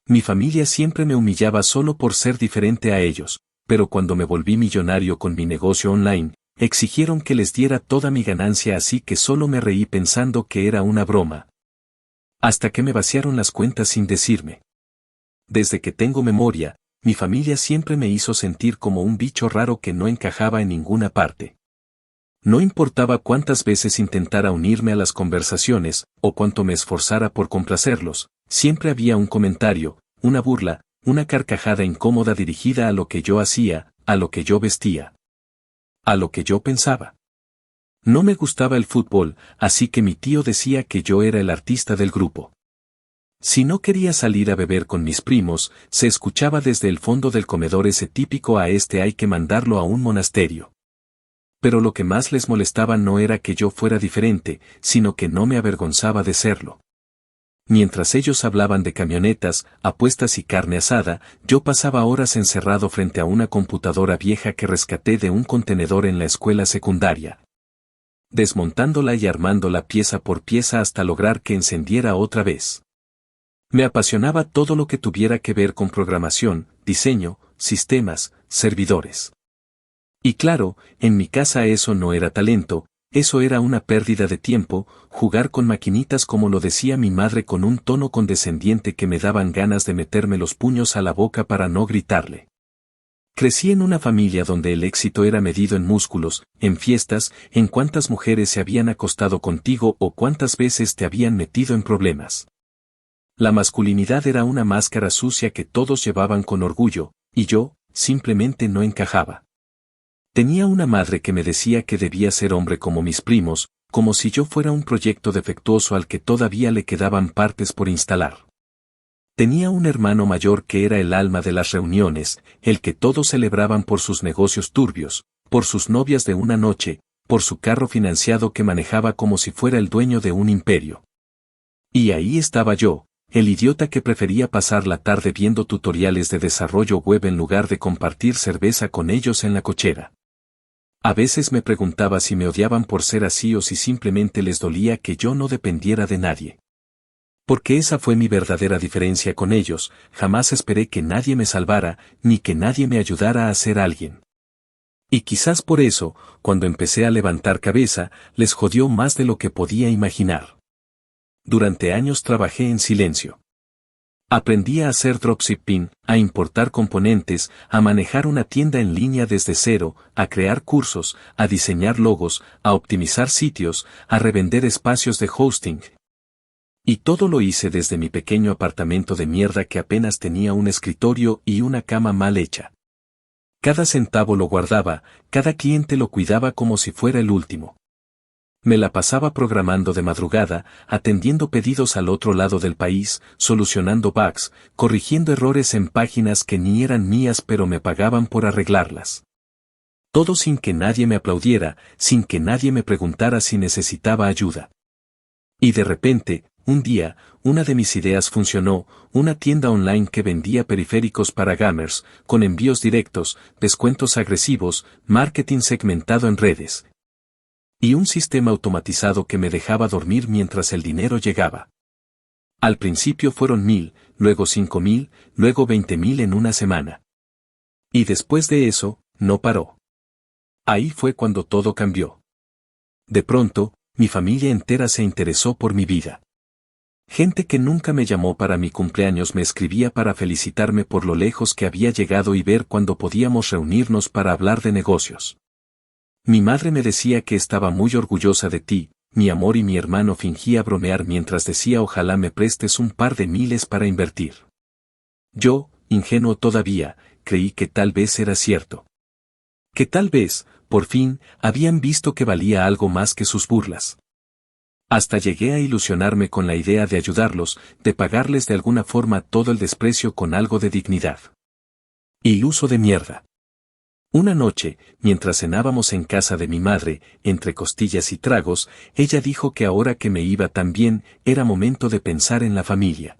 Mi familia siempre me humillaba solo por ser diferente a ellos, pero cuando me volví millonario con mi negocio online, exigieron que les diera toda mi ganancia, así que solo me reí pensando que era una broma. Hasta que me vaciaron las cuentas sin decirme. Desde que tengo memoria, mi familia siempre me hizo sentir como un bicho raro que no encajaba en ninguna parte. No importaba cuántas veces intentara unirme a las conversaciones, o cuánto me esforzara por complacerlos, siempre había un comentario, una burla, una carcajada incómoda dirigida a lo que yo hacía, a lo que yo vestía, a lo que yo pensaba. No me gustaba el fútbol, así que mi tío decía que yo era el artista del grupo. Si no quería salir a beber con mis primos, se escuchaba desde el fondo del comedor ese típico "a este hay que mandarlo a un monasterio". Pero lo que más les molestaba no era que yo fuera diferente, sino que no me avergonzaba de serlo. Mientras ellos hablaban de camionetas, apuestas y carne asada, yo pasaba horas encerrado frente a una computadora vieja que rescaté de un contenedor en la escuela secundaria, desmontándola y armándola pieza por pieza hasta lograr que encendiera otra vez. Me apasionaba todo lo que tuviera que ver con programación, diseño, sistemas, servidores. Y claro, en mi casa eso no era talento, eso era una pérdida de tiempo, jugar con maquinitas, como lo decía mi madre con un tono condescendiente que me daban ganas de meterme los puños a la boca para no gritarle. Crecí en una familia donde el éxito era medido en músculos, en fiestas, en cuántas mujeres se habían acostado contigo o cuántas veces te habían metido en problemas. La masculinidad era una máscara sucia que todos llevaban con orgullo, y yo, simplemente no encajaba. Tenía una madre que me decía que debía ser hombre como mis primos, como si yo fuera un proyecto defectuoso al que todavía le quedaban partes por instalar. Tenía un hermano mayor que era el alma de las reuniones, el que todos celebraban por sus negocios turbios, por sus novias de una noche, por su carro financiado que manejaba como si fuera el dueño de un imperio. Y ahí estaba yo, el idiota que prefería pasar la tarde viendo tutoriales de desarrollo web en lugar de compartir cerveza con ellos en la cochera. A veces me preguntaba si me odiaban por ser así o si simplemente les dolía que yo no dependiera de nadie. Porque esa fue mi verdadera diferencia con ellos, jamás esperé que nadie me salvara, ni que nadie me ayudara a ser alguien. Y quizás por eso, cuando empecé a levantar cabeza, les jodió más de lo que podía imaginar. Durante años trabajé en silencio. Aprendí a hacer dropshipping, a importar componentes, a manejar una tienda en línea desde cero, a crear cursos, a diseñar logos, a optimizar sitios, a revender espacios de hosting. Y todo lo hice desde mi pequeño apartamento de mierda que apenas tenía un escritorio y una cama mal hecha. Cada centavo lo guardaba, cada cliente lo cuidaba como si fuera el último. Me la pasaba programando de madrugada, atendiendo pedidos al otro lado del país, solucionando bugs, corrigiendo errores en páginas que ni eran mías pero me pagaban por arreglarlas. Todo sin que nadie me aplaudiera, sin que nadie me preguntara si necesitaba ayuda. Y de repente, un día, una de mis ideas funcionó, una tienda online que vendía periféricos para gamers, con envíos directos, descuentos agresivos, marketing segmentado en redes. Y un sistema automatizado que me dejaba dormir mientras el dinero llegaba. Al principio fueron 1,000, luego 5,000, luego 20,000 en una semana. Y después de eso, no paró. Ahí fue cuando todo cambió. De pronto, mi familia entera se interesó por mi vida. Gente que nunca me llamó para mi cumpleaños me escribía para felicitarme por lo lejos que había llegado y ver cuándo podíamos reunirnos para hablar de negocios. Mi madre me decía que estaba muy orgullosa de ti, mi amor, y mi hermano fingía bromear mientras decía ojalá me prestes un par de miles para invertir. Yo, ingenuo todavía, creí que tal vez era cierto. Que tal vez, por fin, habían visto que valía algo más que sus burlas. Hasta llegué a ilusionarme con la idea de ayudarlos, de pagarles de alguna forma todo el desprecio con algo de dignidad. Iluso de mierda. Una noche, mientras cenábamos en casa de mi madre, entre costillas y tragos, ella dijo que ahora que me iba tan bien, era momento de pensar en la familia.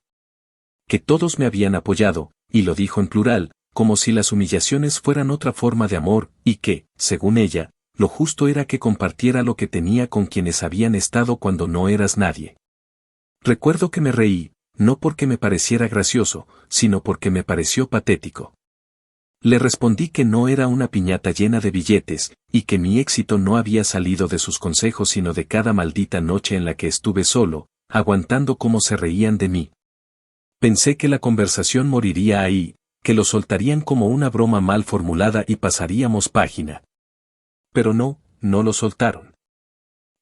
Que todos me habían apoyado, y lo dijo en plural, como si las humillaciones fueran otra forma de amor, y que, según ella, lo justo era que compartiera lo que tenía con quienes habían estado cuando no eras nadie. Recuerdo que me reí, no porque me pareciera gracioso, sino porque me pareció patético. Le respondí que no era una piñata llena de billetes, y que mi éxito no había salido de sus consejos sino de cada maldita noche en la que estuve solo, aguantando cómo se reían de mí. Pensé que la conversación moriría ahí, que lo soltarían como una broma mal formulada y pasaríamos página. Pero no lo soltaron.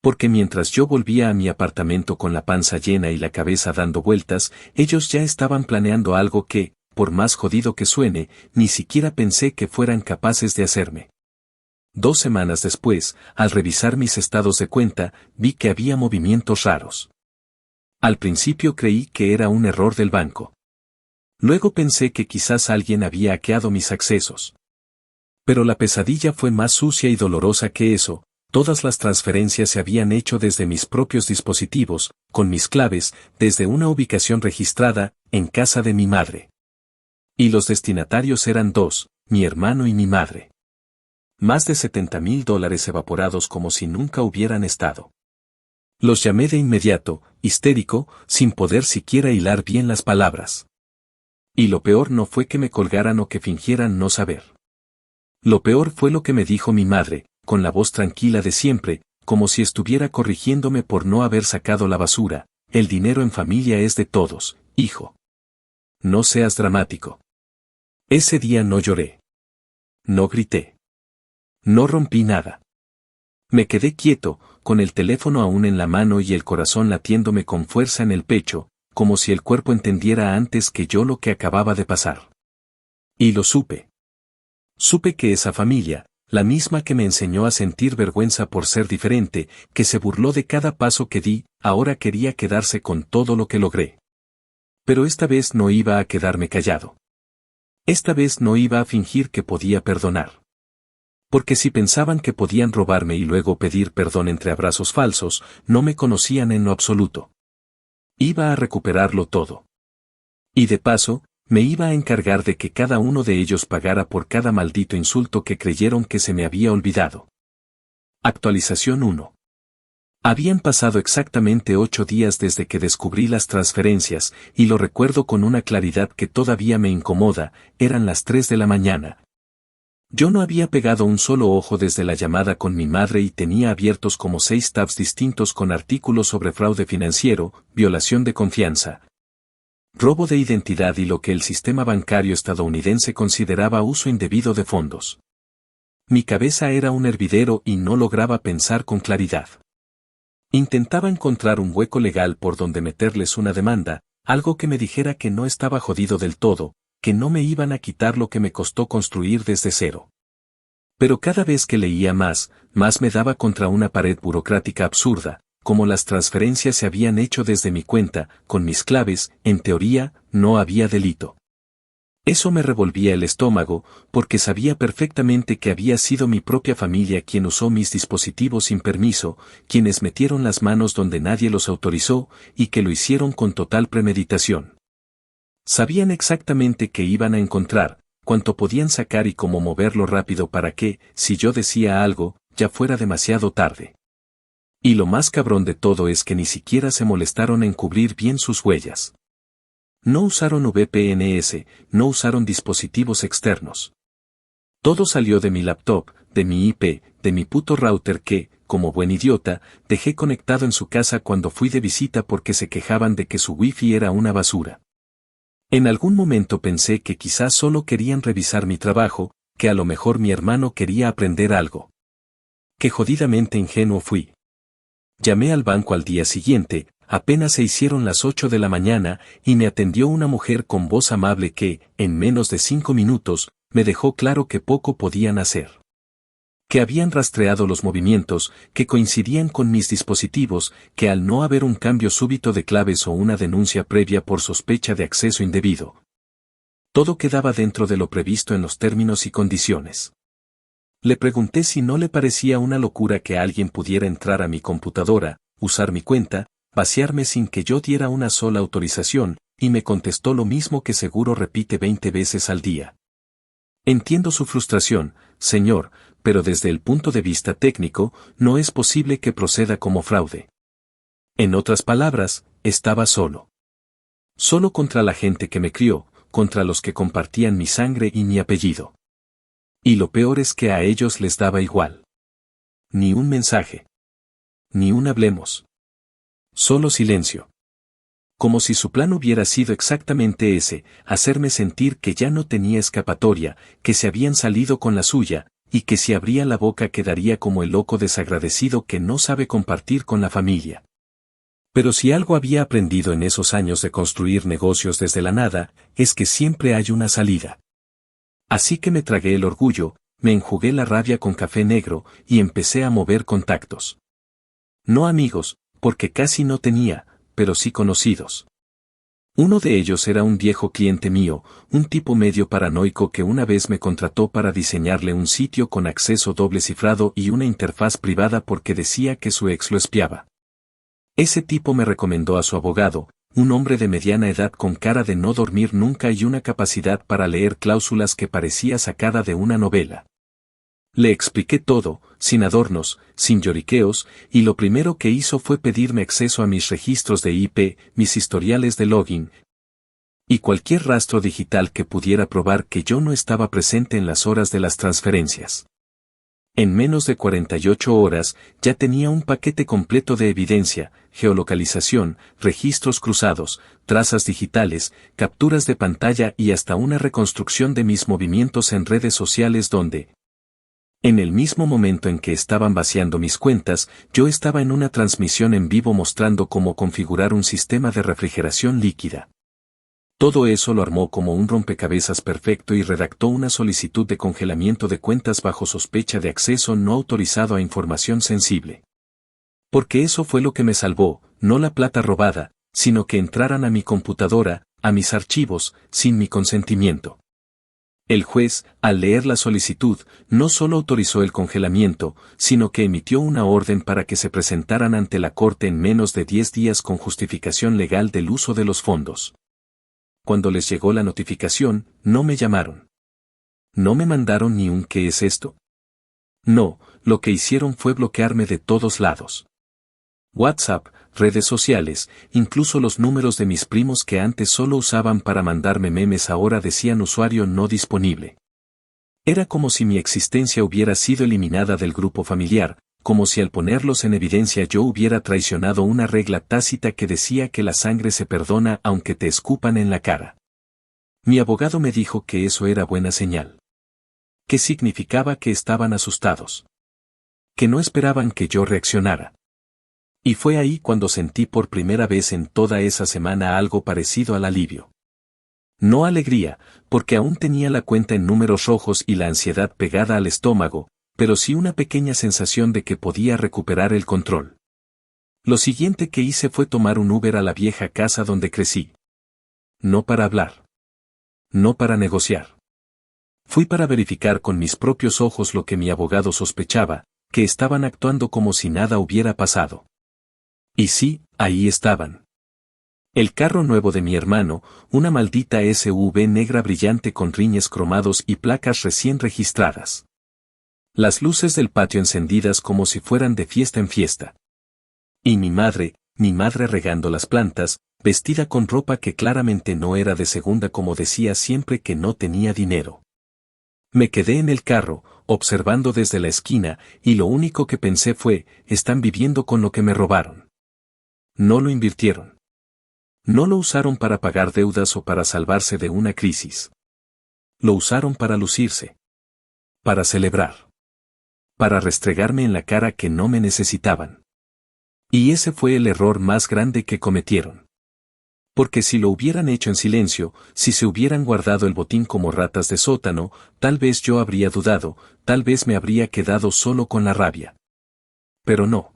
Porque mientras yo volvía a mi apartamento con la panza llena y la cabeza dando vueltas, ellos ya estaban planeando algo que, por más jodido que suene, ni siquiera pensé que fueran capaces de hacerme. 2 semanas después, al revisar mis estados de cuenta, vi que había movimientos raros. Al principio creí que era un error del banco. Luego pensé que quizás alguien había hackeado mis accesos. Pero la pesadilla fue más sucia y dolorosa que eso. Todas las transferencias se habían hecho desde mis propios dispositivos, con mis claves, desde una ubicación registrada, en casa de mi madre. Y los destinatarios eran 2, mi hermano y mi madre. Más de $70,000 evaporados como si nunca hubieran estado. Los llamé de inmediato, histérico, sin poder siquiera hilar bien las palabras. Y lo peor no fue que me colgaran o que fingieran no saber. Lo peor fue lo que me dijo mi madre, con la voz tranquila de siempre, como si estuviera corrigiéndome por no haber sacado la basura. El dinero en familia es de todos, hijo. No seas dramático. Ese día no lloré. No grité. No rompí nada. Me quedé quieto, con el teléfono aún en la mano y el corazón latiéndome con fuerza en el pecho, como si el cuerpo entendiera antes que yo lo que acababa de pasar. Y lo supe. Supe que esa familia, la misma que me enseñó a sentir vergüenza por ser diferente, que se burló de cada paso que di, ahora quería quedarse con todo lo que logré. Pero esta vez no iba a quedarme callado. Esta vez no iba a fingir que podía perdonar. Porque si pensaban que podían robarme y luego pedir perdón entre abrazos falsos, no me conocían en lo absoluto. Iba a recuperarlo todo. Y de paso, me iba a encargar de que cada uno de ellos pagara por cada maldito insulto que creyeron que se me había olvidado. Actualización 1. Habían pasado exactamente 8 días desde que descubrí las transferencias, y lo recuerdo con una claridad que todavía me incomoda. Eran las 3 de la mañana. Yo no había pegado un solo ojo desde la llamada con mi madre y tenía abiertos como 6 tabs distintos con artículos sobre fraude financiero, violación de confianza, robo de identidad y lo que el sistema bancario estadounidense consideraba uso indebido de fondos. Mi cabeza era un hervidero y no lograba pensar con claridad. Intentaba encontrar un hueco legal por donde meterles una demanda, algo que me dijera que no estaba jodido del todo, que no me iban a quitar lo que me costó construir desde cero. Pero cada vez que leía más me daba contra una pared burocrática absurda. Como las transferencias se habían hecho desde mi cuenta, con mis claves, en teoría, no había delito. Eso me revolvía el estómago, porque sabía perfectamente que había sido mi propia familia quien usó mis dispositivos sin permiso, quienes metieron las manos donde nadie los autorizó, y que lo hicieron con total premeditación. Sabían exactamente qué iban a encontrar, cuánto podían sacar y cómo moverlo rápido para que, si yo decía algo, ya fuera demasiado tarde. Y lo más cabrón de todo es que ni siquiera se molestaron en cubrir bien sus huellas. No usaron VPNs, no usaron dispositivos externos. Todo salió de mi laptop, de mi IP, de mi puto router que, como buen idiota, dejé conectado en su casa cuando fui de visita porque se quejaban de que su wifi era una basura. En algún momento pensé que quizás solo querían revisar mi trabajo, que a lo mejor mi hermano quería aprender algo. Qué jodidamente ingenuo fui. Llamé al banco al día siguiente, apenas se hicieron las 8 de la mañana, y me atendió una mujer con voz amable que, en menos de 5 minutos, me dejó claro que poco podían hacer. Que habían rastreado los movimientos, que coincidían con mis dispositivos, que al no haber un cambio súbito de claves o una denuncia previa por sospecha de acceso indebido, todo quedaba dentro de lo previsto en los términos y condiciones. Le pregunté si no le parecía una locura que alguien pudiera entrar a mi computadora, usar mi cuenta, vaciarme sin que yo diera una sola autorización, y me contestó lo mismo que seguro repite 20 veces al día. Entiendo su frustración, señor, pero desde el punto de vista técnico, no es posible que proceda como fraude. En otras palabras, estaba solo. Solo contra la gente que me crió, contra los que compartían mi sangre y mi apellido. Y lo peor es que a ellos les daba igual. Ni un mensaje. Ni un hablemos. Solo silencio. Como si su plan hubiera sido exactamente ese, hacerme sentir que ya no tenía escapatoria, que se habían salido con la suya, y que si abría la boca quedaría como el loco desagradecido que no sabe compartir con la familia. Pero si algo había aprendido en esos años de construir negocios desde la nada, es que siempre hay una salida. Así que me tragué el orgullo, me enjugué la rabia con café negro, y empecé a mover contactos. No amigos, porque casi no tenía, pero sí conocidos. Uno de ellos era un viejo cliente mío, un tipo medio paranoico que una vez me contrató para diseñarle un sitio con acceso doble cifrado y una interfaz privada porque decía que su ex lo espiaba. Ese tipo me recomendó a su abogado, un hombre de mediana edad con cara de no dormir nunca y una capacidad para leer cláusulas que parecía sacada de una novela. Le expliqué todo, sin adornos, sin lloriqueos, y lo primero que hizo fue pedirme acceso a mis registros de IP, mis historiales de login, y cualquier rastro digital que pudiera probar que yo no estaba presente en las horas de las transferencias. En menos de 48 horas, ya tenía un paquete completo de evidencia, geolocalización, registros cruzados, trazas digitales, capturas de pantalla y hasta una reconstrucción de mis movimientos en redes sociales donde, en el mismo momento en que estaban vaciando mis cuentas, yo estaba en una transmisión en vivo mostrando cómo configurar un sistema de refrigeración líquida. Todo eso lo armó como un rompecabezas perfecto y redactó una solicitud de congelamiento de cuentas bajo sospecha de acceso no autorizado a información sensible. Porque eso fue lo que me salvó, no la plata robada, sino que entraran a mi computadora, a mis archivos, sin mi consentimiento. El juez, al leer la solicitud, no solo autorizó el congelamiento, sino que emitió una orden para que se presentaran ante la corte en menos de 10 días con justificación legal del uso de los fondos. Cuando les llegó la notificación, no me llamaron. No me mandaron ni un ¿qué es esto? No, lo que hicieron fue bloquearme de todos lados. WhatsApp, redes sociales, incluso los números de mis primos que antes solo usaban para mandarme memes ahora decían usuario no disponible. Era como si mi existencia hubiera sido eliminada del grupo familiar, como si al ponerlos en evidencia yo hubiera traicionado una regla tácita que decía que la sangre se perdona aunque te escupan en la cara. Mi abogado me dijo que eso era buena señal. ¿Qué significaba que estaban asustados? Que no esperaban que yo reaccionara. Y fue ahí cuando sentí por primera vez en toda esa semana algo parecido al alivio. No alegría, porque aún tenía la cuenta en números rojos y la ansiedad pegada al estómago, pero sí una pequeña sensación de que podía recuperar el control. Lo siguiente que hice fue tomar un Uber a la vieja casa donde crecí. No para hablar. No para negociar. Fui para verificar con mis propios ojos lo que mi abogado sospechaba, que estaban actuando como si nada hubiera pasado. Y sí, ahí estaban. El carro nuevo de mi hermano, una maldita SUV negra brillante con rines cromados y placas recién registradas. Las luces del patio encendidas como si fueran de fiesta en fiesta. Y mi madre regando las plantas, vestida con ropa que claramente no era de segunda como decía siempre que no tenía dinero. Me quedé en el carro, observando desde la esquina, y lo único que pensé fue, están viviendo con lo que me robaron. No lo invirtieron. No lo usaron para pagar deudas o para salvarse de una crisis. Lo usaron para lucirse. Para celebrar. Para restregarme en la cara que no me necesitaban. Y ese fue el error más grande que cometieron. Porque si lo hubieran hecho en silencio, si se hubieran guardado el botín como ratas de sótano, tal vez yo habría dudado, tal vez me habría quedado solo con la rabia. Pero no.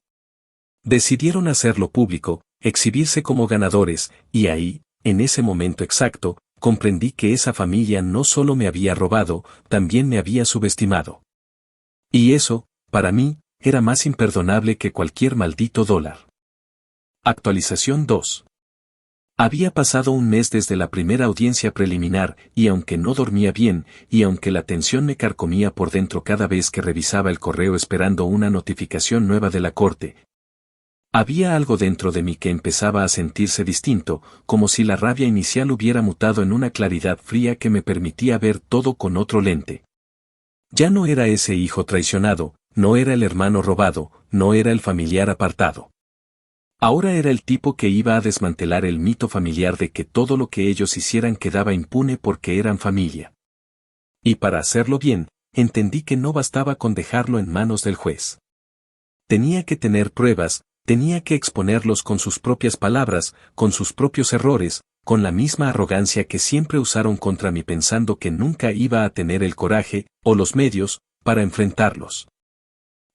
Decidieron hacerlo público, exhibirse como ganadores, y ahí, en ese momento exacto, comprendí que esa familia no solo me había robado, también me había subestimado. Y eso, para mí, era más imperdonable que cualquier maldito dólar. Actualización 2. Había pasado un mes desde la primera audiencia preliminar, y aunque no dormía bien, y aunque la tensión me carcomía por dentro cada vez que revisaba el correo esperando una notificación nueva de la corte, Había algo dentro de mí que empezaba a sentirse distinto, como si la rabia inicial hubiera mutado en una claridad fría que me permitía ver todo con otro lente. Ya no era ese hijo traicionado, no era el hermano robado, no era el familiar apartado. Ahora era el tipo que iba a desmantelar el mito familiar de que todo lo que ellos hicieran quedaba impune porque eran familia. Y para hacerlo bien, entendí que no bastaba con dejarlo en manos del juez. Tenía que tener pruebas, tenía que exponerlos con sus propias palabras, con sus propios errores, con la misma arrogancia que siempre usaron contra mí pensando que nunca iba a tener el coraje, o los medios, para enfrentarlos.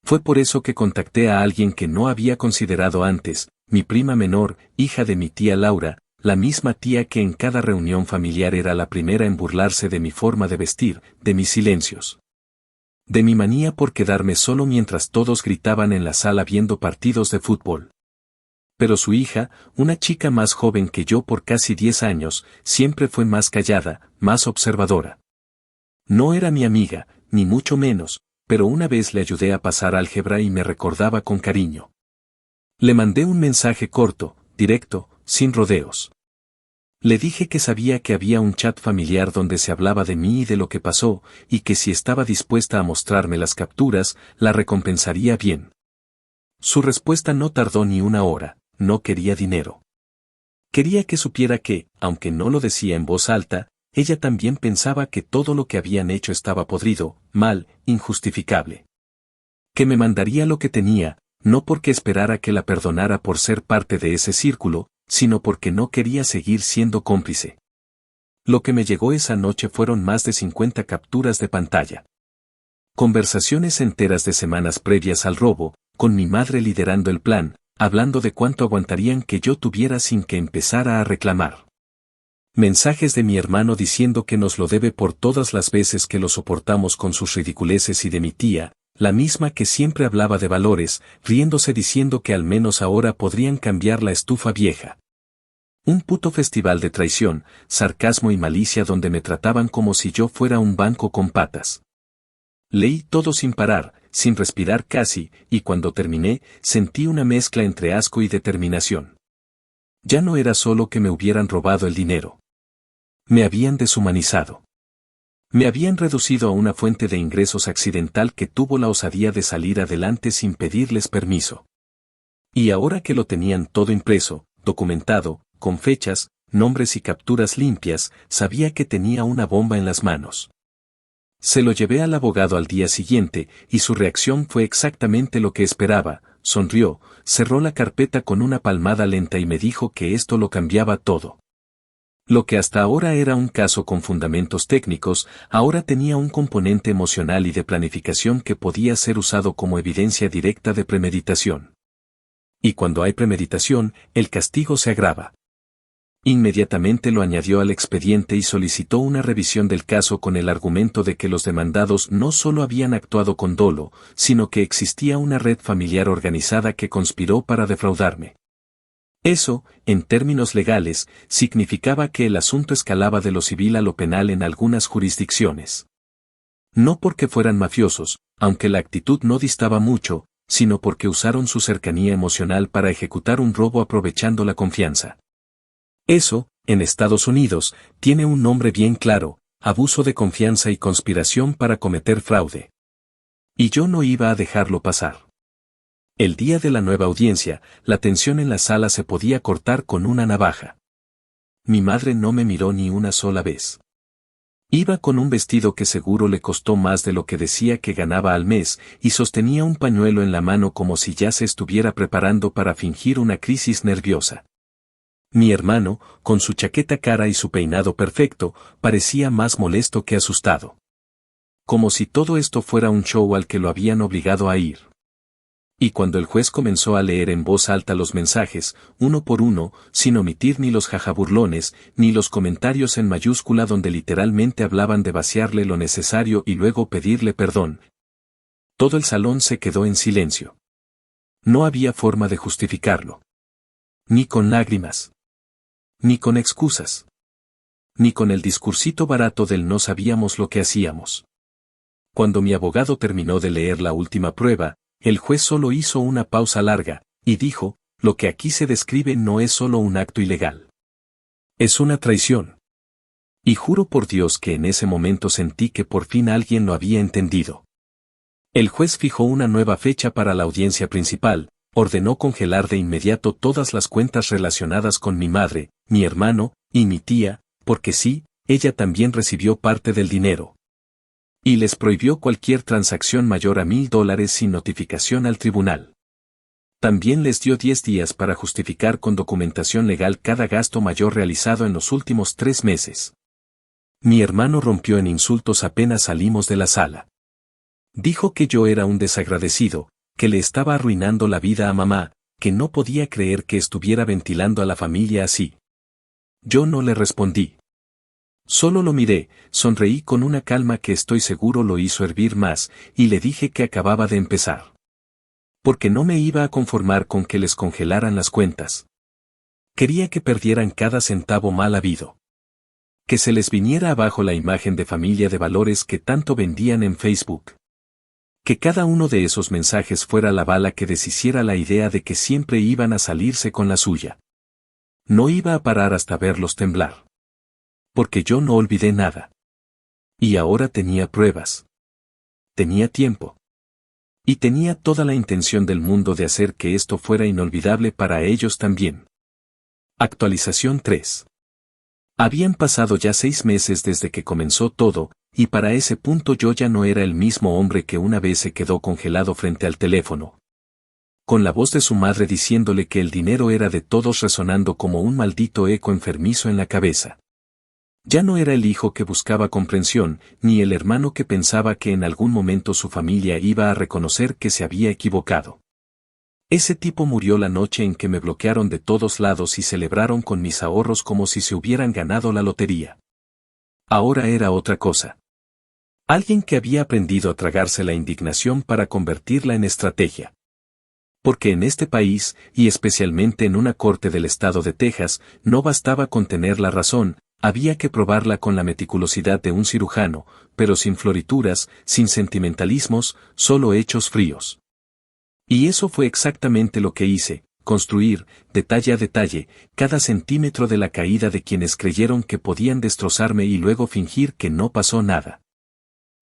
Fue por eso que contacté a alguien que no había considerado antes, mi prima menor, hija de mi tía Laura, la misma tía que en cada reunión familiar era la primera en burlarse de mi forma de vestir, de mis silencios. De mi manía por quedarme solo mientras todos gritaban en la sala viendo partidos de fútbol. Pero su hija, una chica más joven que yo por casi 10 años, siempre fue más callada, más observadora. No era mi amiga, ni mucho menos, pero una vez le ayudé a pasar álgebra y me recordaba con cariño. Le mandé un mensaje corto, directo, sin rodeos. Le dije que sabía que había un chat familiar donde se hablaba de mí y de lo que pasó, y que si estaba dispuesta a mostrarme las capturas, la recompensaría bien. Su respuesta no tardó ni una hora, no quería dinero. Quería que supiera que, aunque no lo decía en voz alta, ella también pensaba que todo lo que habían hecho estaba podrido, mal, injustificable. Que me mandaría lo que tenía, no porque esperara que la perdonara por ser parte de ese círculo, sino porque no quería seguir siendo cómplice. Lo que me llegó esa noche fueron más de 50 capturas de pantalla. Conversaciones enteras de semanas previas al robo, con mi madre liderando el plan, hablando de cuánto aguantarían que yo tuviera sin que empezara a reclamar. Mensajes de mi hermano diciendo que nos lo debe por todas las veces que lo soportamos con sus ridiculeces y de mi tía, la misma que siempre hablaba de valores, riéndose diciendo que al menos ahora podrían cambiar la estufa vieja. Un puto festival de traición, sarcasmo y malicia donde me trataban como si yo fuera un banco con patas. Leí todo sin parar, sin respirar casi, y cuando terminé, sentí una mezcla entre asco y determinación. Ya no era solo que me hubieran robado el dinero. Me habían deshumanizado. Me habían reducido a una fuente de ingresos accidental que tuvo la osadía de salir adelante sin pedirles permiso. Y ahora que lo tenían todo impreso, documentado, con fechas, nombres y capturas limpias, sabía que tenía una bomba en las manos. Se lo llevé al abogado al día siguiente, y su reacción fue exactamente lo que esperaba, sonrió, cerró la carpeta con una palmada lenta y me dijo que esto lo cambiaba todo. Lo que hasta ahora era un caso con fundamentos técnicos, ahora tenía un componente emocional y de planificación que podía ser usado como evidencia directa de premeditación. Y cuando hay premeditación, el castigo se agrava. Inmediatamente lo añadió al expediente y solicitó una revisión del caso con el argumento de que los demandados no solo habían actuado con dolo, sino que existía una red familiar organizada que conspiró para defraudarme. Eso, en términos legales, significaba que el asunto escalaba de lo civil a lo penal en algunas jurisdicciones. No porque fueran mafiosos, aunque la actitud no distaba mucho, sino porque usaron su cercanía emocional para ejecutar un robo aprovechando la confianza. Eso, en Estados Unidos, tiene un nombre bien claro: abuso de confianza y conspiración para cometer fraude. Y yo no iba a dejarlo pasar. El día de la nueva audiencia, la tensión en la sala se podía cortar con una navaja. Mi madre no me miró ni una sola vez. Iba con un vestido que seguro le costó más de lo que decía que ganaba al mes, y sostenía un pañuelo en la mano como si ya se estuviera preparando para fingir una crisis nerviosa. Mi hermano, con su chaqueta cara y su peinado perfecto, parecía más molesto que asustado. Como si todo esto fuera un show al que lo habían obligado a ir. Y cuando el juez comenzó a leer en voz alta los mensajes, uno por uno, sin omitir ni los jajaburlones, ni los comentarios en mayúscula donde literalmente hablaban de vaciarle lo necesario y luego pedirle perdón, todo el salón se quedó en silencio. No había forma de justificarlo. Ni con lágrimas. Ni con excusas. Ni con el discursito barato del no sabíamos lo que hacíamos. Cuando mi abogado terminó de leer la última prueba, el juez solo hizo una pausa larga, y dijo: lo que aquí se describe no es solo un acto ilegal. Es una traición. Y juro por Dios que en ese momento sentí que por fin alguien lo había entendido. El juez fijó una nueva fecha para la audiencia principal, ordenó congelar de inmediato todas las cuentas relacionadas con mi madre, mi hermano, y mi tía, porque sí, ella también recibió parte del dinero. Y les prohibió cualquier transacción mayor a $1000 sin notificación al tribunal. También les dio 10 días para justificar con documentación legal cada gasto mayor realizado en los últimos 3 meses. Mi hermano rompió en insultos apenas salimos de la sala. Dijo que yo era un desagradecido, que le estaba arruinando la vida a mamá, que no podía creer que estuviera ventilando a la familia así. Yo no le respondí. Solo lo miré, sonreí con una calma que estoy seguro lo hizo hervir más, y le dije que acababa de empezar. Porque no me iba a conformar con que les congelaran las cuentas. Quería que perdieran cada centavo mal habido. Que se les viniera abajo la imagen de familia de valores que tanto vendían en Facebook. Que cada uno de esos mensajes fuera la bala que deshiciera la idea de que siempre iban a salirse con la suya. No iba a parar hasta verlos temblar. Porque yo no olvidé nada. Y ahora tenía pruebas. Tenía tiempo. Y tenía toda la intención del mundo de hacer que esto fuera inolvidable para ellos también. Actualización 3. Habían pasado ya 6 meses desde que comenzó todo, y para ese punto yo ya no era el mismo hombre que una vez se quedó congelado frente al teléfono. Con la voz de su madre diciéndole que el dinero era de todos resonando como un maldito eco enfermizo en la cabeza. Ya no era el hijo que buscaba comprensión, ni el hermano que pensaba que en algún momento su familia iba a reconocer que se había equivocado. Ese tipo murió la noche en que me bloquearon de todos lados y celebraron con mis ahorros como si se hubieran ganado la lotería. Ahora era otra cosa. Alguien que había aprendido a tragarse la indignación para convertirla en estrategia. Porque en este país, y especialmente en una corte del estado de Texas, no bastaba con tener la razón, había que probarla con la meticulosidad de un cirujano, pero sin florituras, sin sentimentalismos, solo hechos fríos. Y eso fue exactamente lo que hice, construir, detalle a detalle, cada centímetro de la caída de quienes creyeron que podían destrozarme y luego fingir que no pasó nada.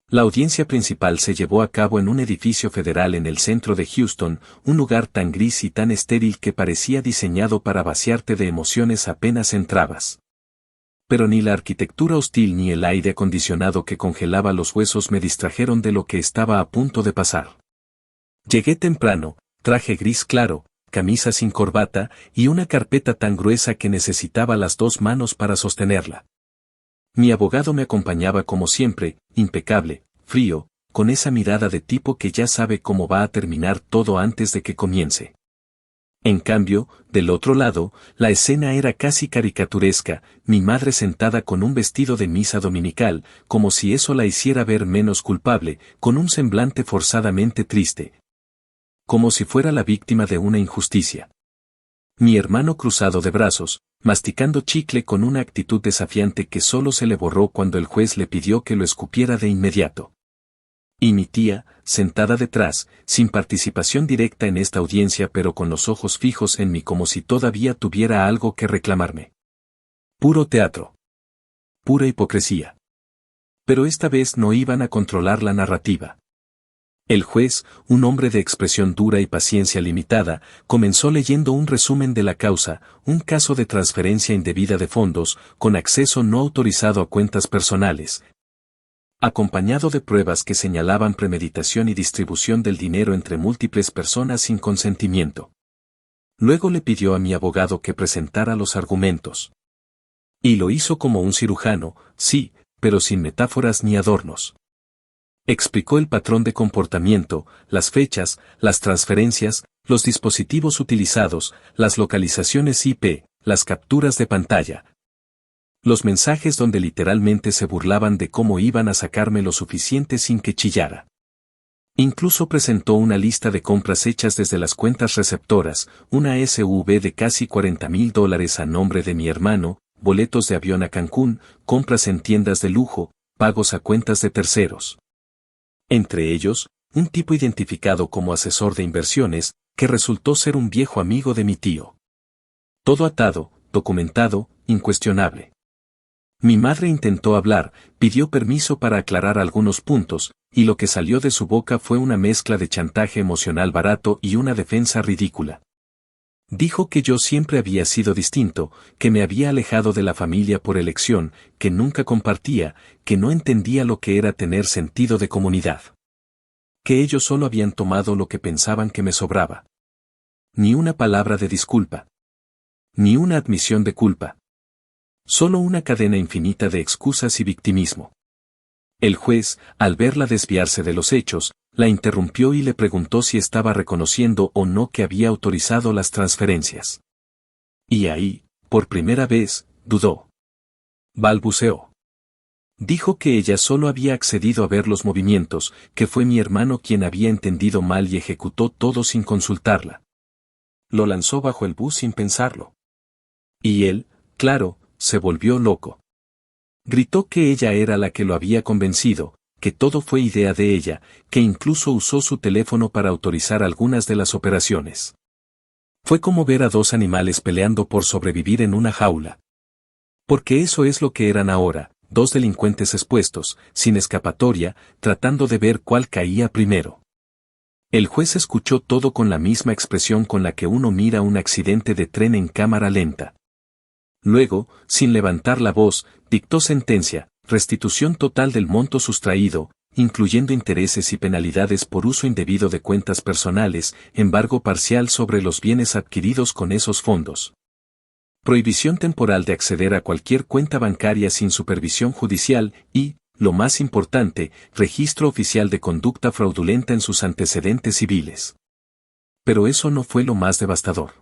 La audiencia principal se llevó a cabo en un edificio federal en el centro de Houston, un lugar tan gris y tan estéril que parecía diseñado para vaciarte de emociones apenas entrabas. Pero ni la arquitectura hostil ni el aire acondicionado que congelaba los huesos me distrajeron de lo que estaba a punto de pasar. Llegué temprano, traje gris claro, camisa sin corbata y una carpeta tan gruesa que necesitaba las 2 manos para sostenerla. Mi abogado me acompañaba como siempre, impecable, frío, con esa mirada de tipo que ya sabe cómo va a terminar todo antes de que comience. En cambio, del otro lado, la escena era casi caricaturesca, mi madre sentada con un vestido de misa dominical, como si eso la hiciera ver menos culpable, con un semblante forzadamente triste. Como si fuera la víctima de una injusticia. Mi hermano cruzado de brazos, masticando chicle con una actitud desafiante que solo se le borró cuando el juez le pidió que lo escupiera de inmediato. Y mi tía, sentada detrás, sin participación directa en esta audiencia pero con los ojos fijos en mí como si todavía tuviera algo que reclamarme. Puro teatro. Pura hipocresía. Pero esta vez no iban a controlar la narrativa. El juez, un hombre de expresión dura y paciencia limitada, comenzó leyendo un resumen de la causa, un caso de transferencia indebida de fondos, con acceso no autorizado a cuentas personales, acompañado de pruebas que señalaban premeditación y distribución del dinero entre múltiples personas sin consentimiento. Luego le pidió a mi abogado que presentara los argumentos. Y lo hizo como un cirujano, sí, pero sin metáforas ni adornos. Explicó el patrón de comportamiento, las fechas, las transferencias, los dispositivos utilizados, las localizaciones IP, las capturas de pantalla. Los mensajes donde literalmente se burlaban de cómo iban a sacarme lo suficiente sin que chillara. Incluso presentó una lista de compras hechas desde las cuentas receptoras, una SUV de casi $40,000 a nombre de mi hermano, boletos de avión a Cancún, compras en tiendas de lujo, pagos a cuentas de terceros. Entre ellos, un tipo identificado como asesor de inversiones, que resultó ser un viejo amigo de mi tío. Todo atado, documentado, incuestionable. Mi madre intentó hablar, pidió permiso para aclarar algunos puntos, y lo que salió de su boca fue una mezcla de chantaje emocional barato y una defensa ridícula. Dijo que yo siempre había sido distinto, que me había alejado de la familia por elección, que nunca compartía, que no entendía lo que era tener sentido de comunidad. Que ellos solo habían tomado lo que pensaban que me sobraba. Ni una palabra de disculpa. Ni una admisión de culpa. Solo una cadena infinita de excusas y victimismo. El juez, al verla desviarse de los hechos, la interrumpió y le preguntó si estaba reconociendo o no que había autorizado las transferencias. Y ahí, por primera vez, dudó. Balbuceó. Dijo que ella solo había accedido a ver los movimientos, que fue mi hermano quien había entendido mal y ejecutó todo sin consultarla. Lo lanzó bajo el bus sin pensarlo. Y él, claro, se volvió loco. Gritó que ella era la que lo había convencido, que todo fue idea de ella, que incluso usó su teléfono para autorizar algunas de las operaciones. Fue como ver a dos animales peleando por sobrevivir en una jaula. Porque eso es lo que eran ahora, dos delincuentes expuestos, sin escapatoria, tratando de ver cuál caía primero. El juez escuchó todo con la misma expresión con la que uno mira un accidente de tren en cámara lenta. Luego, sin levantar la voz, dictó sentencia, restitución total del monto sustraído, incluyendo intereses y penalidades por uso indebido de cuentas personales, embargo parcial sobre los bienes adquiridos con esos fondos. Prohibición temporal de acceder a cualquier cuenta bancaria sin supervisión judicial y, lo más importante, registro oficial de conducta fraudulenta en sus antecedentes civiles. Pero eso no fue lo más devastador.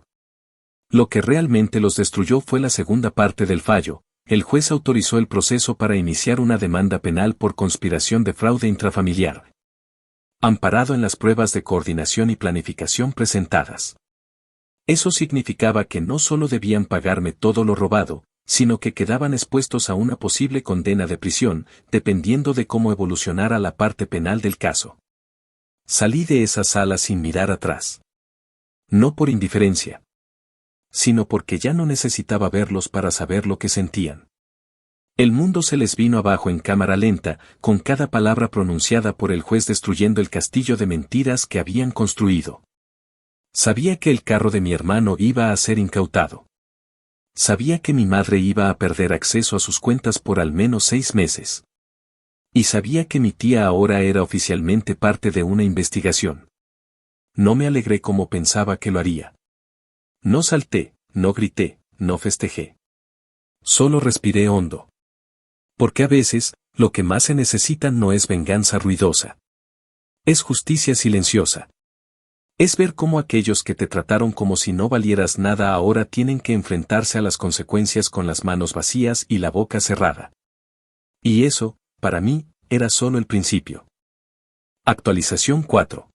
Lo que realmente los destruyó fue la segunda parte del fallo. El juez autorizó el proceso para iniciar una demanda penal por conspiración de fraude intrafamiliar. Amparado en las pruebas de coordinación y planificación presentadas. Eso significaba que no solo debían pagarme todo lo robado, sino que quedaban expuestos a una posible condena de prisión, dependiendo de cómo evolucionara la parte penal del caso. Salí de esa sala sin mirar atrás. No por indiferencia, sino porque ya no necesitaba verlos para saber lo que sentían. El mundo se les vino abajo en cámara lenta, con cada palabra pronunciada por el juez destruyendo el castillo de mentiras que habían construido. Sabía que el carro de mi hermano iba a ser incautado. Sabía que mi madre iba a perder acceso a sus cuentas por al menos 6 meses. Y sabía que mi tía ahora era oficialmente parte de una investigación. No me alegré como pensaba que lo haría. No salté, no grité, no festejé. Solo respiré hondo. Porque a veces, lo que más se necesita no es venganza ruidosa. Es justicia silenciosa. Es ver cómo aquellos que te trataron como si no valieras nada ahora tienen que enfrentarse a las consecuencias con las manos vacías y la boca cerrada. Y eso, para mí, era solo el principio. Actualización 4.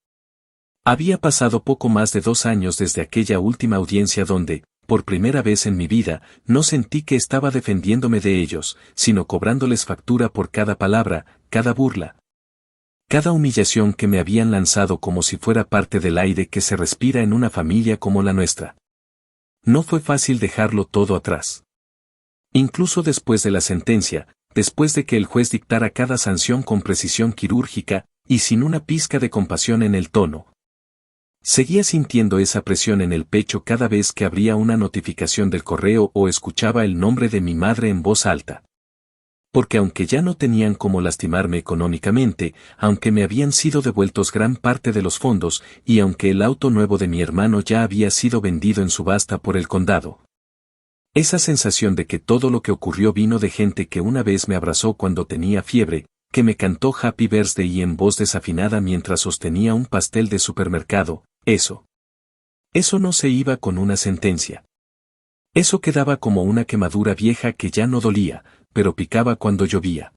Había pasado poco más de 2 años desde aquella última audiencia donde, por primera vez en mi vida, no sentí que estaba defendiéndome de ellos, sino cobrándoles factura por cada palabra, cada burla. Cada humillación que me habían lanzado como si fuera parte del aire que se respira en una familia como la nuestra. No fue fácil dejarlo todo atrás. Incluso después de la sentencia, después de que el juez dictara cada sanción con precisión quirúrgica, y sin una pizca de compasión en el tono. Seguía sintiendo esa presión en el pecho cada vez que abría una notificación del correo o escuchaba el nombre de mi madre en voz alta. Porque aunque ya no tenían cómo lastimarme económicamente, aunque me habían sido devueltos gran parte de los fondos, y aunque el auto nuevo de mi hermano ya había sido vendido en subasta por el condado. Esa sensación de que todo lo que ocurrió vino de gente que una vez me abrazó cuando tenía fiebre, que me cantó Happy Birthday en voz desafinada mientras sostenía un pastel de supermercado, eso no se iba con una sentencia. Eso quedaba como una quemadura vieja que ya no dolía, pero picaba cuando llovía.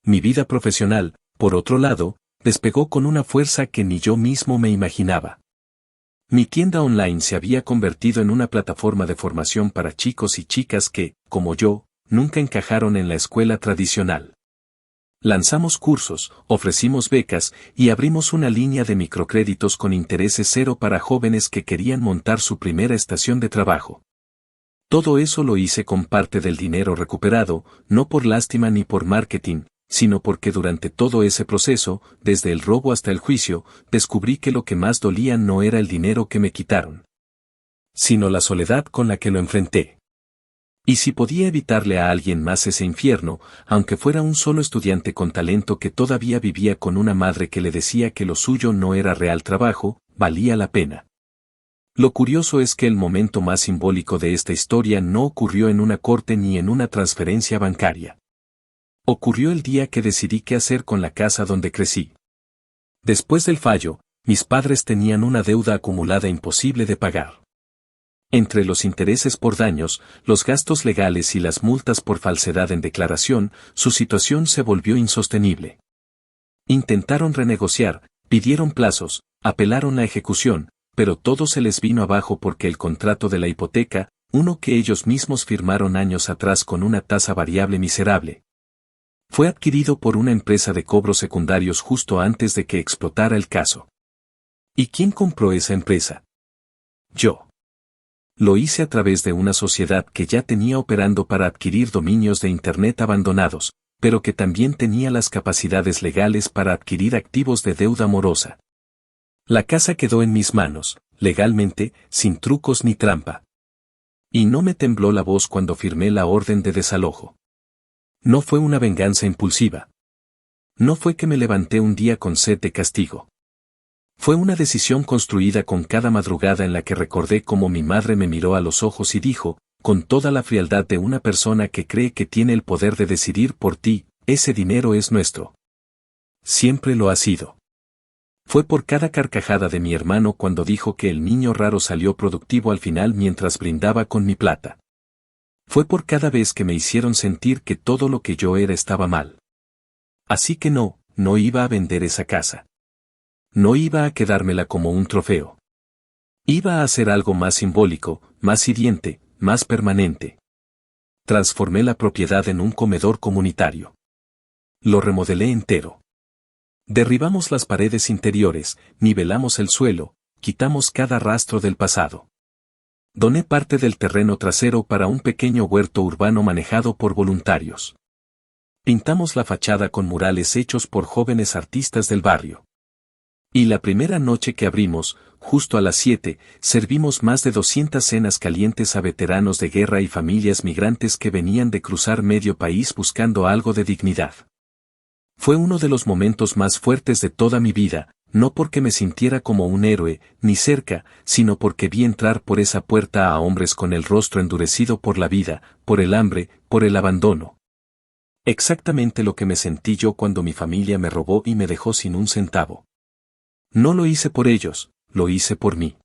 Mi vida profesional, por otro lado, despegó con una fuerza que ni yo mismo me imaginaba. Mi tienda online se había convertido en una plataforma de formación para chicos y chicas que, como yo, nunca encajaron en la escuela tradicional. Lanzamos cursos, ofrecimos becas y abrimos una línea de microcréditos con intereses cero para jóvenes que querían montar su primera estación de trabajo. Todo eso lo hice con parte del dinero recuperado, no por lástima ni por marketing, sino porque durante todo ese proceso, desde el robo hasta el juicio, descubrí que lo que más dolía no era el dinero que me quitaron, sino la soledad con la que lo enfrenté. Y si podía evitarle a alguien más ese infierno, aunque fuera un solo estudiante con talento que todavía vivía con una madre que le decía que lo suyo no era real trabajo, valía la pena. Lo curioso es que el momento más simbólico de esta historia no ocurrió en una corte ni en una transferencia bancaria. Ocurrió el día que decidí qué hacer con la casa donde crecí. Después del fallo, mis padres tenían una deuda acumulada imposible de pagar. Entre los intereses por daños, los gastos legales y las multas por falsedad en declaración, su situación se volvió insostenible. Intentaron renegociar, pidieron plazos, apelaron a ejecución, pero todo se les vino abajo porque el contrato de la hipoteca, uno que ellos mismos firmaron años atrás con una tasa variable miserable, fue adquirido por una empresa de cobros secundarios justo antes de que explotara el caso. ¿Y quién compró esa empresa? Yo. Lo hice a través de una sociedad que ya tenía operando para adquirir dominios de Internet abandonados, pero que también tenía las capacidades legales para adquirir activos de deuda morosa. La casa quedó en mis manos, legalmente, sin trucos ni trampa. Y no me tembló la voz cuando firmé la orden de desalojo. No fue una venganza impulsiva. No fue que me levanté un día con sed de castigo. Fue una decisión construida con cada madrugada en la que recordé cómo mi madre me miró a los ojos y dijo, con toda la frialdad de una persona que cree que tiene el poder de decidir por ti, ese dinero es nuestro. Siempre lo ha sido. Fue por cada carcajada de mi hermano cuando dijo que el niño raro salió productivo al final mientras brindaba con mi plata. Fue por cada vez que me hicieron sentir que todo lo que yo era estaba mal. Así que no iba a vender esa casa. No iba a quedármela como un trofeo. Iba a hacer algo más simbólico, más hiriente, más permanente. Transformé la propiedad en un comedor comunitario. Lo remodelé entero. Derribamos las paredes interiores, nivelamos el suelo, quitamos cada rastro del pasado. Doné parte del terreno trasero para un pequeño huerto urbano manejado por voluntarios. Pintamos la fachada con murales hechos por jóvenes artistas del barrio. Y la primera noche que abrimos, justo a las 7, servimos más de 200 cenas calientes a veteranos de guerra y familias migrantes que venían de cruzar medio país buscando algo de dignidad. Fue uno de los momentos más fuertes de toda mi vida, no porque me sintiera como un héroe, ni cerca, sino porque vi entrar por esa puerta a hombres con el rostro endurecido por la vida, por el hambre, por el abandono. Exactamente lo que me sentí yo cuando mi familia me robó y me dejó sin un centavo. No lo hice por ellos, lo hice por mí.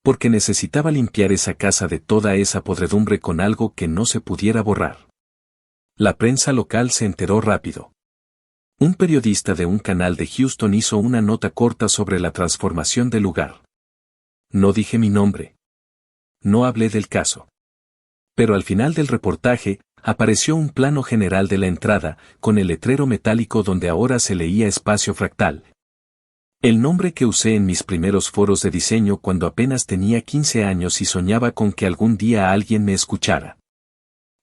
Porque necesitaba limpiar esa casa de toda esa podredumbre con algo que no se pudiera borrar. La prensa local se enteró rápido. Un periodista de un canal de Houston hizo una nota corta sobre la transformación del lugar. No dije mi nombre. No hablé del caso. Pero al final del reportaje, apareció un plano general de la entrada, con el letrero metálico donde ahora se leía Espacio Fractal. El nombre que usé en mis primeros foros de diseño cuando apenas tenía 15 años y soñaba con que algún día alguien me escuchara.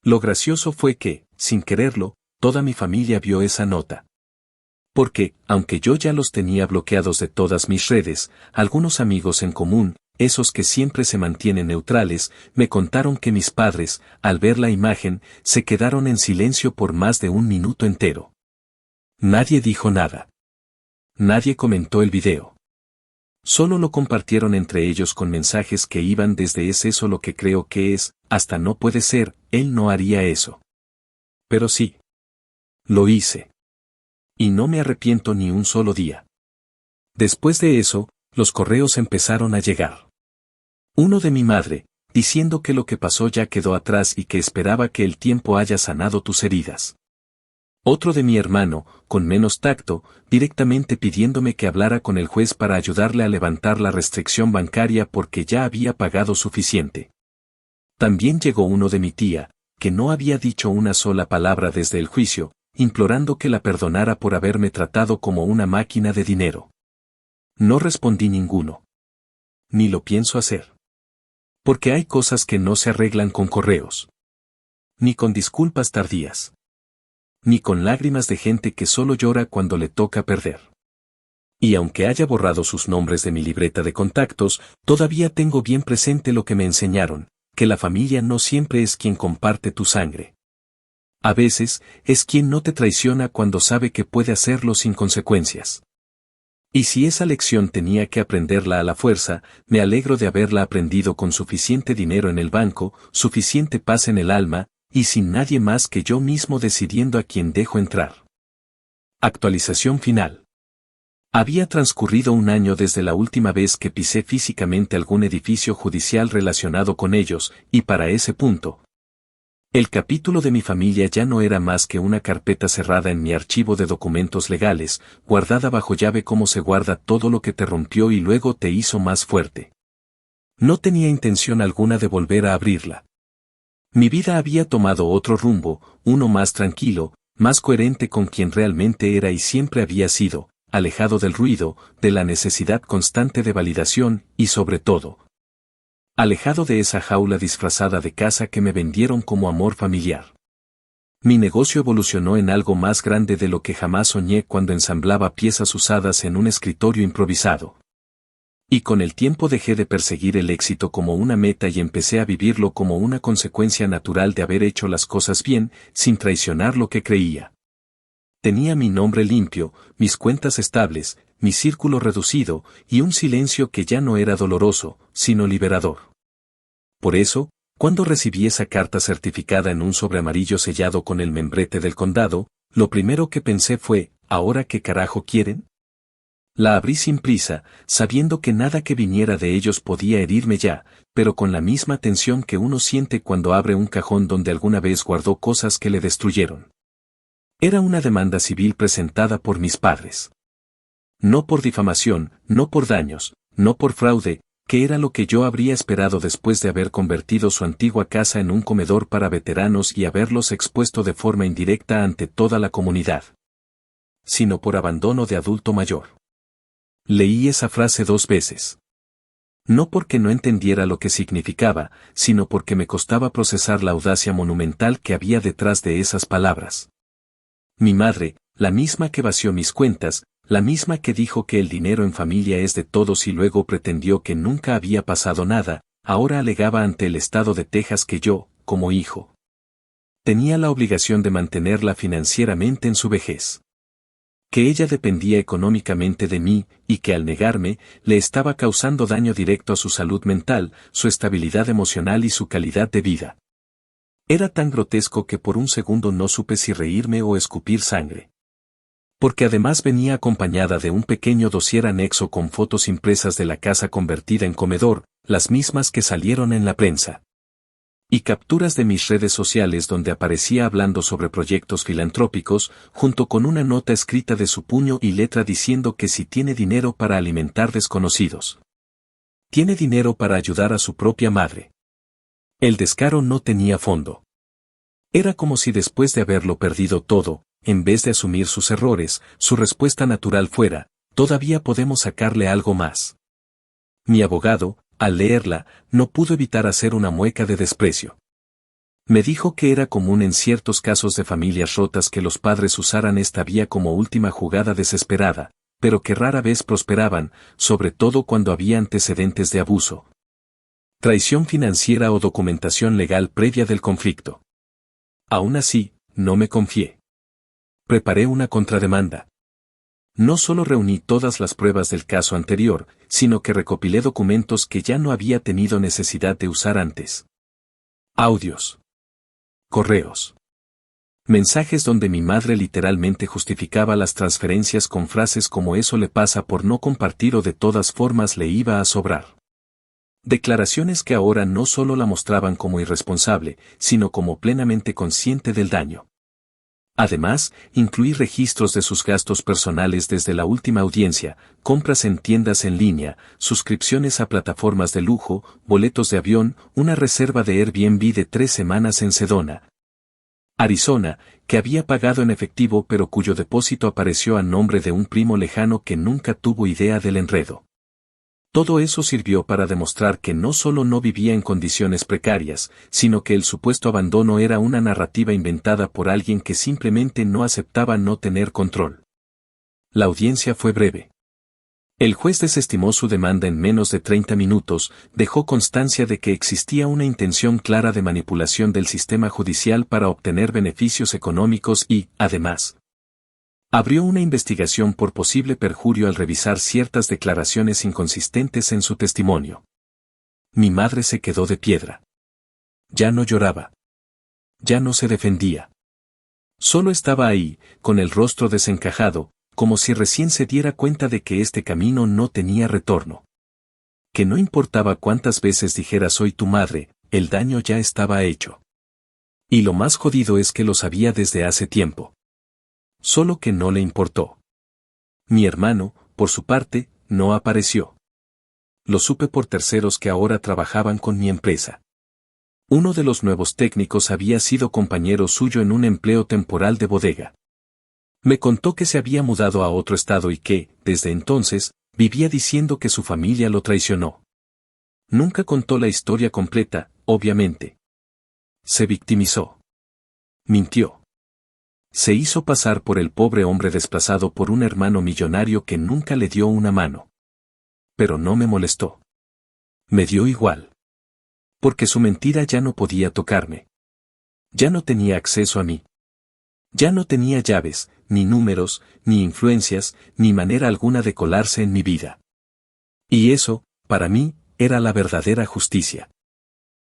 Lo gracioso fue que, sin quererlo, toda mi familia vio esa nota. Porque, aunque yo ya los tenía bloqueados de todas mis redes, algunos amigos en común, esos que siempre se mantienen neutrales, me contaron que mis padres, al ver la imagen, se quedaron en silencio por más de un minuto entero. Nadie dijo nada. Nadie comentó el video. Solo lo compartieron entre ellos con mensajes que iban desde ¿es eso lo que creo que es?, hasta no puede ser, él no haría eso. Pero sí. Lo hice. Y no me arrepiento ni un solo día. Después de eso, los correos empezaron a llegar. Uno de mi madre, diciendo que lo que pasó ya quedó atrás y que esperaba que el tiempo haya sanado tus heridas. Otro de mi hermano, con menos tacto, directamente pidiéndome que hablara con el juez para ayudarle a levantar la restricción bancaria porque ya había pagado suficiente. También llegó uno de mi tía, que no había dicho una sola palabra desde el juicio, implorando que la perdonara por haberme tratado como una máquina de dinero. No respondí ninguno. Ni lo pienso hacer. Porque hay cosas que no se arreglan con correos. Ni con disculpas tardías. Ni con lágrimas de gente que solo llora cuando le toca perder. Y aunque haya borrado sus nombres de mi libreta de contactos, todavía tengo bien presente lo que me enseñaron, que la familia no siempre es quien comparte tu sangre. A veces, es quien no te traiciona cuando sabe que puede hacerlo sin consecuencias. Y si esa lección tenía que aprenderla a la fuerza, me alegro de haberla aprendido con suficiente dinero en el banco, suficiente paz en el alma, y sin nadie más que yo mismo decidiendo a quién dejo entrar. Actualización final. Había transcurrido un año desde la última vez que pisé físicamente algún edificio judicial relacionado con ellos, y para ese punto, el capítulo de mi familia ya no era más que una carpeta cerrada en mi archivo de documentos legales, guardada bajo llave como se guarda todo lo que te rompió y luego te hizo más fuerte. No tenía intención alguna de volver a abrirla. Mi vida había tomado otro rumbo, uno más tranquilo, más coherente con quien realmente era y siempre había sido, alejado del ruido, de la necesidad constante de validación, y sobre todo, alejado de esa jaula disfrazada de casa que me vendieron como amor familiar. Mi negocio evolucionó en algo más grande de lo que jamás soñé cuando ensamblaba piezas usadas en un escritorio improvisado. Y con el tiempo dejé de perseguir el éxito como una meta y empecé a vivirlo como una consecuencia natural de haber hecho las cosas bien, sin traicionar lo que creía. Tenía mi nombre limpio, mis cuentas estables, mi círculo reducido, y un silencio que ya no era doloroso, sino liberador. Por eso, cuando recibí esa carta certificada en un sobre amarillo sellado con el membrete del condado, lo primero que pensé fue, ¿ahora qué carajo quieren? La abrí sin prisa, sabiendo que nada que viniera de ellos podía herirme ya, pero con la misma tensión que uno siente cuando abre un cajón donde alguna vez guardó cosas que le destruyeron. Era una demanda civil presentada por mis padres. No por difamación, no por daños, no por fraude, que era lo que yo habría esperado después de haber convertido su antigua casa en un comedor para veteranos y haberlos expuesto de forma indirecta ante toda la comunidad. Sino por abandono de adulto mayor. Leí esa frase 2 veces. No porque no entendiera lo que significaba, sino porque me costaba procesar la audacia monumental que había detrás de esas palabras. Mi madre, la misma que vació mis cuentas, la misma que dijo que el dinero en familia es de todos y luego pretendió que nunca había pasado nada, ahora alegaba ante el estado de Texas que yo, como hijo, tenía la obligación de mantenerla financieramente en su vejez. Que ella dependía económicamente de mí, y que al negarme, le estaba causando daño directo a su salud mental, su estabilidad emocional y su calidad de vida. Era tan grotesco que por un segundo no supe si reírme o escupir sangre. Porque además venía acompañada de un pequeño dossier anexo con fotos impresas de la casa convertida en comedor, las mismas que salieron en la prensa. Y capturas de mis redes sociales donde aparecía hablando sobre proyectos filantrópicos, junto con una nota escrita de su puño y letra diciendo que si tiene dinero para alimentar desconocidos, tiene dinero para ayudar a su propia madre. El descaro no tenía fondo. Era como si después de haberlo perdido todo, en vez de asumir sus errores, su respuesta natural fuera, todavía podemos sacarle algo más. Mi abogado, al leerla, no pudo evitar hacer una mueca de desprecio. Me dijo que era común en ciertos casos de familias rotas que los padres usaran esta vía como última jugada desesperada, pero que rara vez prosperaban, sobre todo cuando había antecedentes de abuso, traición financiera o documentación legal previa del conflicto. Aún así, no me confié. Preparé una contrademanda. No solo reuní todas las pruebas del caso anterior, sino que recopilé documentos que ya no había tenido necesidad de usar antes. Audios. Correos. Mensajes donde mi madre literalmente justificaba las transferencias con frases como eso le pasa por no compartir o de todas formas le iba a sobrar. Declaraciones que ahora no solo la mostraban como irresponsable, sino como plenamente consciente del daño. Además, incluí registros de sus gastos personales desde la última audiencia, compras en tiendas en línea, suscripciones a plataformas de lujo, boletos de avión, una reserva de Airbnb de 3 semanas en Sedona. Arizona, que había pagado en efectivo pero cuyo depósito apareció a nombre de un primo lejano que nunca tuvo idea del enredo. Todo eso sirvió para demostrar que no solo no vivía en condiciones precarias, sino que el supuesto abandono era una narrativa inventada por alguien que simplemente no aceptaba no tener control. La audiencia fue breve. El juez desestimó su demanda en menos de 30 minutos, dejó constancia de que existía una intención clara de manipulación del sistema judicial para obtener beneficios económicos y, además, abrió una investigación por posible perjurio al revisar ciertas declaraciones inconsistentes en su testimonio. Mi madre se quedó de piedra. Ya no lloraba. Ya no se defendía. Solo estaba ahí, con el rostro desencajado, como si recién se diera cuenta de que este camino no tenía retorno. Que no importaba cuántas veces dijera soy tu madre, el daño ya estaba hecho. Y lo más jodido es que lo sabía desde hace tiempo. Solo que no le importó. Mi hermano, por su parte, no apareció. Lo supe por terceros que ahora trabajaban con mi empresa. Uno de los nuevos técnicos había sido compañero suyo en un empleo temporal de bodega. Me contó que se había mudado a otro estado y que, desde entonces, vivía diciendo que su familia lo traicionó. Nunca contó la historia completa, obviamente. Se victimizó. Mintió. Se hizo pasar por el pobre hombre desplazado por un hermano millonario que nunca le dio una mano. Pero no me molestó. Me dio igual. Porque su mentira ya no podía tocarme. Ya no tenía acceso a mí. Ya no tenía llaves, ni números, ni influencias, ni manera alguna de colarse en mi vida. Y eso, para mí, era la verdadera justicia.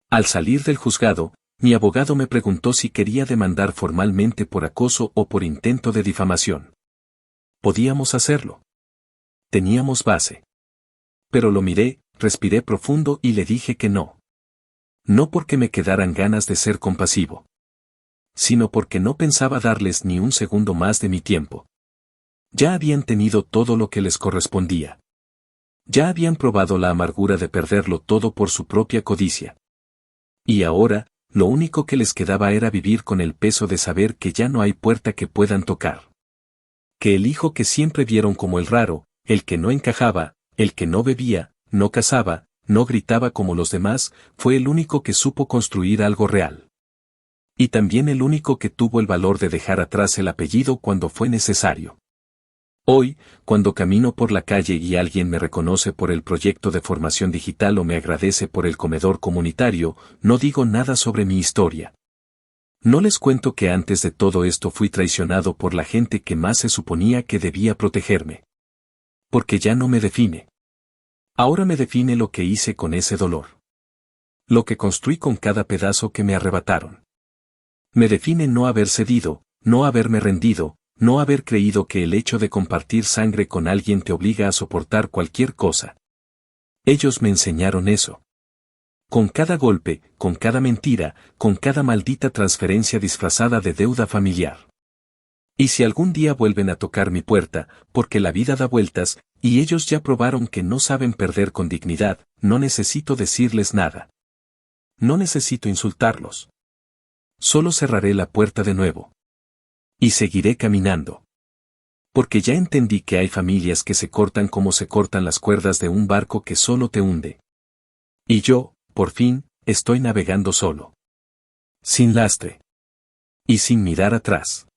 Al salir del juzgado, mi abogado me preguntó si quería demandar formalmente por acoso o por intento de difamación. Podíamos hacerlo. Teníamos base. Pero lo miré, respiré profundo y le dije que no. No porque me quedaran ganas de ser compasivo, sino porque no pensaba darles ni un segundo más de mi tiempo. Ya habían tenido todo lo que les correspondía. Ya habían probado la amargura de perderlo todo por su propia codicia. Y ahora, lo único que les quedaba era vivir con el peso de saber que ya no hay puerta que puedan tocar. Que el hijo que siempre vieron como el raro, el que no encajaba, el que no bebía, no cazaba, no gritaba como los demás, fue el único que supo construir algo real. Y también el único que tuvo el valor de dejar atrás el apellido cuando fue necesario. Hoy, cuando camino por la calle y alguien me reconoce por el proyecto de formación digital o me agradece por el comedor comunitario, no digo nada sobre mi historia. No les cuento que antes de todo esto fui traicionado por la gente que más se suponía que debía protegerme. Porque ya no me define. Ahora me define lo que hice con ese dolor. Lo que construí con cada pedazo que me arrebataron. Me define no haber cedido, no haberme rendido, no haber creído que el hecho de compartir sangre con alguien te obliga a soportar cualquier cosa. Ellos me enseñaron eso. Con cada golpe, con cada mentira, con cada maldita transferencia disfrazada de deuda familiar. Y si algún día vuelven a tocar mi puerta, porque la vida da vueltas, y ellos ya probaron que no saben perder con dignidad, no necesito decirles nada. No necesito insultarlos. Solo cerraré la puerta de nuevo. Y seguiré caminando. Porque ya entendí que hay familias que se cortan como se cortan las cuerdas de un barco que solo te hunde. Y yo, por fin, estoy navegando solo. Sin lastre. Y sin mirar atrás.